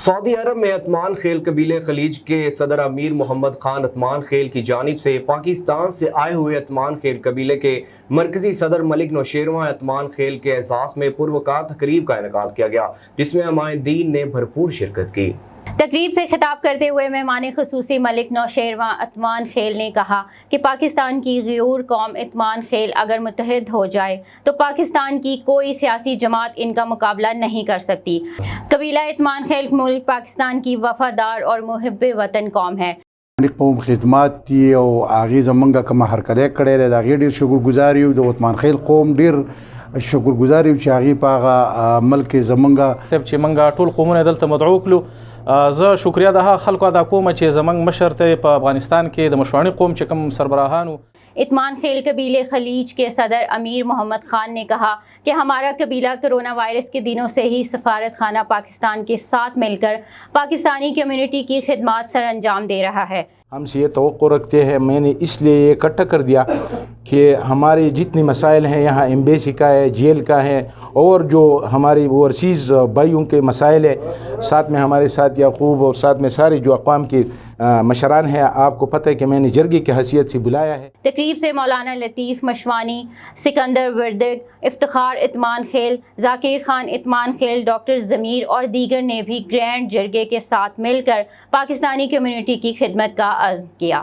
سعودی عرب میں عثمان خیل قبیلے خلیج کے صدر امیر محمد خان عثمان خیل کی جانب سے پاکستان سے آئے ہوئے عثمان خیل قبیلے کے مرکزی صدر ملک نوشیروان عثمان خیل کے اعزاز میں پروقار تقریب کا انعقاد کیا گیا، جس میں نمائندین نے بھرپور شرکت کی۔ تقریب سے خطاب کرتے ہوئے مہمان خصوصی ملک نوشیروان عثمان خیل نے کہا کہ پاکستان کی غیور قوم عثمان خیل اگر متحد ہو جائے تو پاکستان کی کوئی سیاسی جماعت ان کا مقابلہ نہیں کر سکتی۔ قبیلہ عثمان خیل ملک پاکستان کی وفادار اور محب وطن قوم ہے۔ قوم خدمات دی او هغه زمونږه کوم هرکلی کړی دی، د هغې ډېر شکرګزار یو. د عثمان خیل قوم ډېر شکرګزار یو چې هغې په هغه ملک زمونږه چې موږ ټول قومونه دلته مدعو کړو. زه شکریا د هغه خلکو ادا کوم چې زمونږ مشر ته په افغانستان کې د مشواڼي قوم چې کوم سربراهانو عثمان خیل قبیلے خلیج کے صدر امیر محمد خان نے کہا کہ ہمارا قبیلہ کرونا وائرس کے دنوں سے ہی سفارت خانہ پاکستان کے ساتھ مل کر پاکستانی کمیونٹی کی خدمات سر انجام دے رہا ہے۔ ہم سے یہ توقع رکھتے ہیں، میں نے اس لیے یہ اکٹھا کر دیا کہ ہمارے جتنے مسائل ہیں یہاں ایمبیسی کا ہے، جیل کا ہے، اور جو ہماری اوورسیز بھائیوں کے مسائل ہے، ساتھ میں ہمارے ساتھ یعقوب اور ساتھ میں سارے جو اقوام کے مشران ہیں، آپ کو پتہ ہے کہ میں نے جرگے کی حیثیت سے بلایا ہے۔ تقریب سے مولانا لطیف مشوانی، سکندر وردگ، افتخار عثمان خیل، ذاکر خان عثمان خیل، ڈاکٹر ضمیر اور دیگر نے بھی گرینڈ جرگے کے ساتھ مل کر پاکستانی کمیونٹی کی خدمت کا عزم کیا۔